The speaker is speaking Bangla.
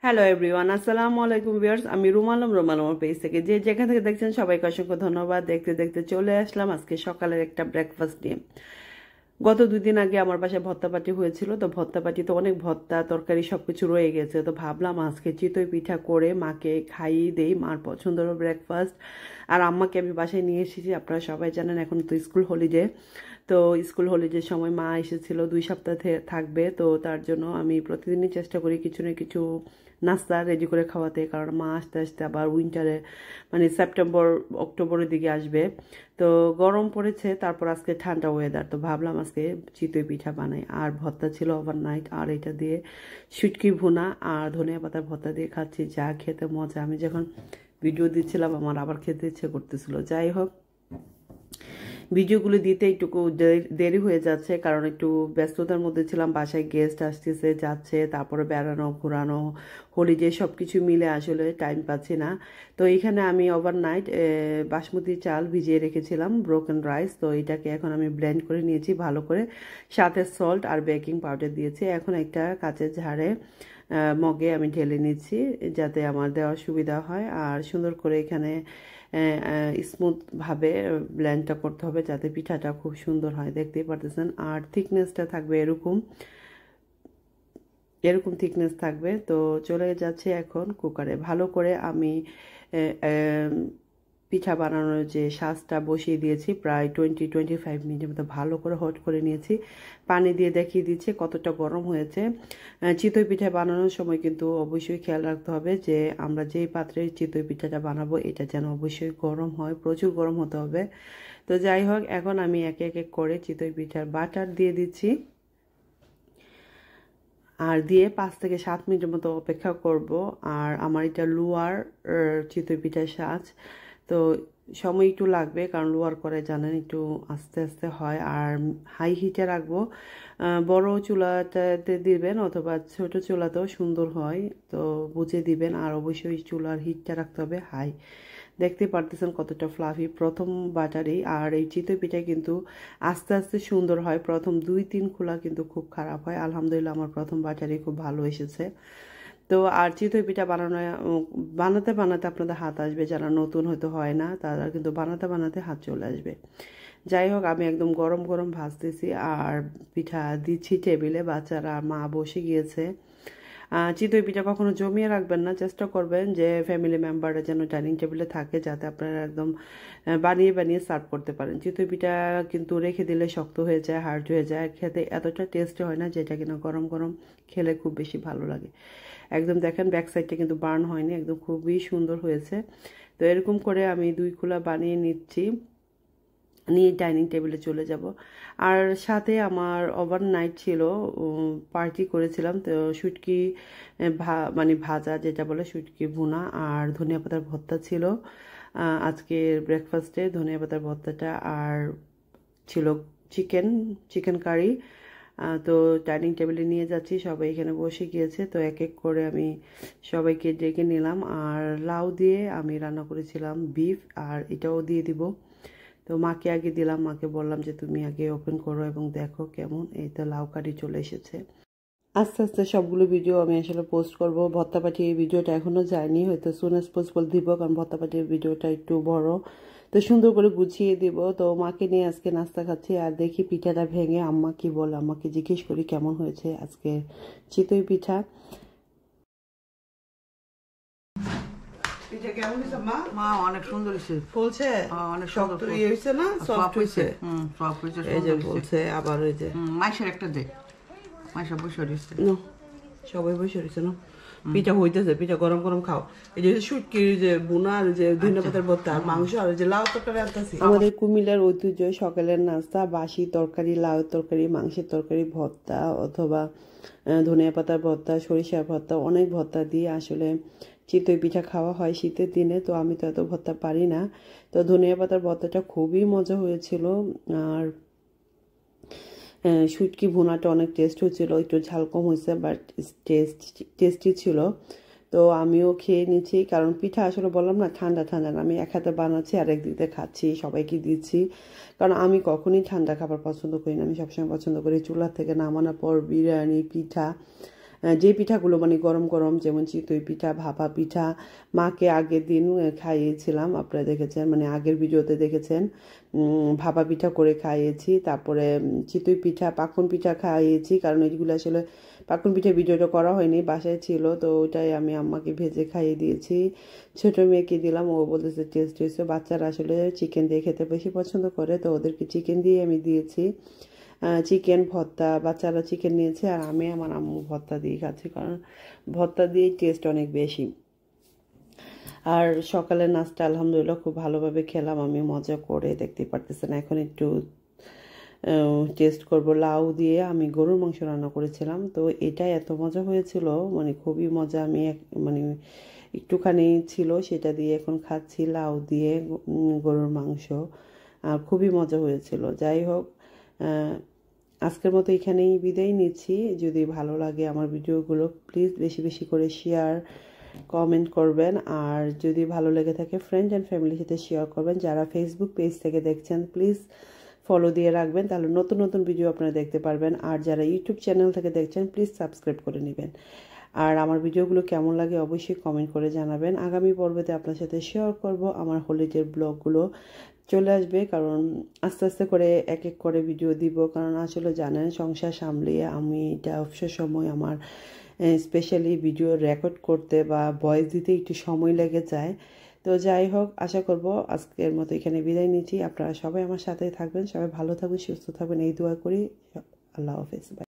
হ্যালো এভরিওয়ান, আসসালামু আলাইকুম ভিউয়ার্স। আমি রুমাল আমার পেজ থেকে যে যেখান থেকে দেখছেন সবাইকে অসংখ্য ধন্যবাদ। দেখতে দেখতে চলে আসলাম আজকে সকালের একটা ব্রেকফাস্ট নিয়ে। গত 2 দিন আগে আমার বাসায় ভর্তা পার্টি হয়েছিল, তো ভর্তা পার্টিতে অনেক ভর্তা তরকারি সবকিছু রয়ে গেছে, তো ভাবলাম আজকে চিতই পিঠা করে মাকে খাইয়ে দেই, মার পছন্দের ব্রেকফাস্ট। আর আম্মাকে আমি বাসায় নিয়ে এসেছি, আপনারা সবাই জানেন এখন তো স্কুল হলিডে। তো স্কুল হলিডের সময় মা এসেছিল, 2 সপ্তাহ থাকবে, তো তার জন্য আমি প্রতিদিনই চেষ্টা করি কিছু না কিছু নাস্তা রেডি করে খাওয়াতে, কারণ মা আস্তে আস্তে আবার উইন্টারে মানে সেপ্টেম্বর অক্টোবরের দিকে আসবে। তো গরম পড়েছে, তারপর আজকে ঠান্ডা ওয়েদার, তো ভাবলাম আজকে চিতই পিঠা বানাই। আর ভর্তা ছিল ওভারনাইট, আর এটা দিয়ে শুটকি ভুনা আর ধনিয়া পাতার ভর্তা দিয়ে খাচ্ছি, যা খেতে মজা। আমি যখন ভিডিও দিচ্ছিলাম আমার আবার খেতে ইচ্ছে করতেছিল। যাই হোক, ভিডিওগুলো দিতে একটু দেরি হয়ে যাচ্ছে, কারণ একটু ব্যস্ততার মধ্যে ছিলাম, বাসায় গেস্ট আসতেছে যাচ্ছে, তারপরে বেড়ানো ঘোরানো হলিডে সব কিছু মিলে আসলে টাইম পাচ্ছি না। তো এখানে আমি ওভারনাইট বাসমতি চাল ভিজিয়ে রেখেছিলাম, ব্রোকেন রাইস, তো এটাকে এখন আমি ব্লেন্ড করে নিয়েছি ভালো করে, সাথে সল্ট আর বেকিং পাউডার দিয়েছি। এখন একটা কাঁচের ঝাড়ে মগে আমি ঢেলে নিচ্ছি যাতে আমার দেওয়ার সুবিধা হয়, আর সুন্দর করে এখানে স্মুথভাবে ব্লেন্ডটা করতে হবে যাতে পিঠাটা খুব সুন্দর হয়, দেখতেই পারতেছেন। আর থিকনেসটা থাকবে এরকম এরকম থিকনেস থাকবে। তো চলে যাচ্ছে এখন কুকারে, ভালো করে আমি পিঠা বানানোর যে সাজটা বসিয়ে দিয়েছি, প্রায় 20-25 মিনিটের মতো ভালো করে হট করে নিয়েছি। পানি দিয়ে দেখিয়ে দিচ্ছে কতটা গরম হয়েছে। চিতই পিঠা বানানোর সময় কিন্তু অবশ্যই খেয়াল রাখতে হবে যে আমরা যেই পাত্রে চিতই পিঠাটা বানাবো এটা যেন অবশ্যই গরম হয়, প্রচুর গরম হতে হবে। তো যাই হোক, এখন আমি এক এক করে চিতই পিঠার বাটার দিয়ে দিচ্ছি, আর দিয়ে 5 থেকে 7 মিনিটের মতো অপেক্ষা করব। আর আমার এটা লোয়ার চিতই পিঠার সাজ, তো সময় একটু লাগবে, কারণ লোয়ার করে জানেন একটু আস্তে আস্তে হয়। আর হাই হিটে রাখবো, বড় চুলাটাতে দিবেন অথবা ছোট চুলাতেও সুন্দর হয়, তো বুঝে দিবেন। আর অবশ্যই চুলার হিটটা রাখতে হবে হাই। দেখতে পারতেছেন কতটা ফ্লাফি প্রথম বাটারই। আর এই চিতই পিঠা কিন্তু আস্তে আস্তে সুন্দর হয়, প্রথম 2-3 খোলা কিন্তু খুব খারাপ হয়। আলহামদুলিল্লাহ আমার প্রথম বাটারই খুব ভালো এসেছে। তো আর চিতই পিঠা বানাতে বানাতে আপনাদের হাত আসবে, যারা নতুন হয়তো হয় না তারা কিন্তু বানাতে বানাতে হাত চলে আসবে। যাই হোক, আমি একদম গরম গরম ভাজতেছি আর পিঠা দিচ্ছি টেবিলে, বাচ্চারা মা বসে গিয়েছে। চিতই পিঠা কখনো জমিয়ে রাখবেন না, চেষ্টা করবেন যে ফ্যামিলি মেম্বাররা যেন ডাইনিং টেবিলে থাকে, যাতে আপনারা একদম বানিয়ে বানিয়ে সার্ভ করতে পারেন। চিতই পিঠা কিন্তু রেখে দিলে শক্ত হয়ে যায়, হার্ড হয়ে যায়, খেতে এতটা টেস্টি হয় না, যেটা কিনা গরম গরম খেলে খুব বেশি ভালো লাগে। একদম দেখেন ব্যাক সাইডটা কিন্তু বার্ন হয়নি, একদম খুবই সুন্দর হয়েছে। তো এরকম করে আমি 2 খোলা বানিয়ে নিচ্ছি, নিয়ে ডাইনিং টেবিলে চলে যাব। আর সাথে আমার ওভারনাইট ছিল, পার্টি করেছিলাম, তো শুটকি মানে ভাজা যেটা বলে শুটকি ভুনা আর ধনিয়া পাতার ভর্তা ছিল আজকের ব্রেকফাস্টে। ধনিয়া পাতার ভর্তাটা আর ছিল চিকেন কারি। তো ডাইনিং টেবিলে নিয়ে যাচ্ছি, সবাই এখানে বসে গিয়েছে, তো এক এক করে আমি সবাইকে ডেকে নিলাম। আর লাউ দিয়ে আমি রান্না করেছিলাম বিফ, আর এটাও দিয়ে দিব। তো মাকে আগে দিলাম, মাকে বললাম যে তুমি আগে ওপেন করো এবং দেখো কেমন। এই তো লাউ কারি চলে এসেছে। আস্তে আস্তে সবগুলো ভিডিও আমি আসলে পোস্ট করব। ভর্তা পাঠিয়ে ভিডিওটা এখনও যায়নি, হয়তো সুন অ্যাজ পসিবল দিব, কারণ ভর্তা পাঠিয়ে ভিডিওটা একটু বড়, তো সুন্দর করে গুছিয়ে দিব। তো মাকে নিয়ে আজকে নাস্তা খাচ্ছি, আর দেখি পিঠাটা ভেঙে আম্মা কি বলে, আম্মাকে জিজ্ঞেস করি কেমন হয়েছে আজকে চিতই পিঠা। পিঠা কেমন হয়েছে মা? মা অনেক সুন্দর হয়েছে, ফুলছে, অনেক শক্ত ইয়ে হয়েছে না, সফট হয়েছে। সফট হয়েছে, এই যে বলছে আবার, ওই যে মাইসের একটা দে, মাইসা বসে রয়েছে, সবাই বসে রয়েছে না, পিঠা হইতেছে, পিঠা গরম গরম খাও। এই যে শুটকির যে বুনা আর যে ধনিয়া পাতার ভর্তা আর মাংস আর যে লাউ তরকারি আনতেছি। আমাদের কুমিল্লার ঐতিহ্য সকালের নাস্তা বাসি তরকারি, লাউ তরকারি, মাংসের তরকারি, ভর্তা অথবা ধনিয়া পাতার ভর্তা, সরিষার ভর্তা, অনেক ভর্তা দিয়ে আসলে চিতই পিঠা খাওয়া হয় শীতের দিনে। তো আমি তো এত ভর্তা পারি না, তো ধনিয়া পাতার ভর্তাটা খুবই মজা হয়েছিল। আর শুটকি ভুনাটা অনেক টেস্ট হয়েছিল, একটু ঝাল কম হয়েছে, বাট টেস্টি ছিল। তো আমিও খেয়ে নিচ্ছি, কারণ পিঠা আসলে বললাম না ঠান্ডা ঠান্ডা না, আমি এক হাতে বানাচ্ছি আর একদিক দিয়ে খাচ্ছি, সবাইকে দিচ্ছি। কারণ আমি কখনই ঠান্ডা খাবার পছন্দ করি না, আমি সবসময় পছন্দ করি চুলা থেকে নামানোর পর বিরিয়ানি, পিঠা যে পিঠাগুলো মানে গরম গরম, যেমন চিতই পিঠা, ভাপা পিঠা মাকে আগের দিন খাইয়েছিলাম, আপনারা দেখেছেন, মানে আগের ভিডিওতে দেখেছেন। ভাপা পিঠা করে খাইয়েছি, তারপরে চিতই পিঠা, পাকন পিঠা খাইয়েছি, কারণ এইগুলো আসলে পাকন পিঠা ভিডিওটা করা হয়নি, বাসায় ছিল, তো ওইটাই আমি আম্মাকে ভেজে খাইয়ে দিয়েছি। ছোটো মেয়েকে দিলাম, ও বলতেছে টেস্ট হয়েছে। বাচ্চারা আসলে চিকেন দিয়ে খেতে বেশি পছন্দ করে, তো ওদেরকে চিকেন দিয়ে আমি দিয়েছি। চিকেন ভর্তা, বাচ্চারা চিকেন নিয়েছে আর আমি আমার আম্মু ভর্তা দিয়ে খাচ্ছি, কারণ ভর্তা দিয়েই টেস্ট অনেক বেশি। আর সকালের নাস্তা আলহামদুলিল্লাহ খুব ভালোভাবে খেলাম আমি, মজা করে, দেখতে পারতেছেন। এখন একটু টেস্ট করব লাউ দিয়ে। আমি গরুর মাংস রান্না করেছিলাম, তো এটা এত মজা হয়েছিল, মানে খুবই মজা। আমি মানে একটুখানি ছিল, সেটা দিয়ে এখন খাচ্ছি, লাউ দিয়ে গরুর মাংস, আর খুবই মজা হয়েছিল। যাই হোক, আজকের মতো এখানেই বিদায় নিচ্ছি। যদি ভালো লাগে আমার ভিডিওগুলো, প্লিজ বেশি বেশি করে শেয়ার কমেন্ট করবেন, আর যদি ভালো লেগে থাকে ফ্রেন্ড অ্যান্ড ফ্যামিলির সাথে শেয়ার করবেন। যারা ফেসবুক পেজ থেকে দেখছেন প্লিজ ফলো দিয়ে রাখবেন, তাহলে নতুন নতুন ভিডিও আপনারা দেখতে পারবেন। আর যারা ইউটিউব চ্যানেল থেকে দেখছেন প্লিজ সাবস্ক্রাইব করে নেবেন। আর আমার ভিডিওগুলো কেমন লাগে অবশ্যই কমেন্ট করে জানাবেন। আগামী পর্বতে আপনার সাথে শেয়ার করব আমার হলিডের ব্লগগুলো চলে আসবে, কারণ আস্তে আস্তে করে এক এক করে ভিডিও দিব, কারণ আসলে জানেন সংসার সামলিয়ে আমি এটা অবসর সময় আমার স্পেশালি ভিডিও রেকর্ড করতে বা ভয়েস দিতে একটু সময় লেগে যায়। তো যাই হোক, আশা করব আজকের মতো এখানে বিদায় নিচ্ছি। আপনারা সবাই আমার সাথে থাকবেন, সবাই ভালো থাকবেন, সুস্থ থাকবেন, এই দোয়া করি। আল্লাহ হাফেজ।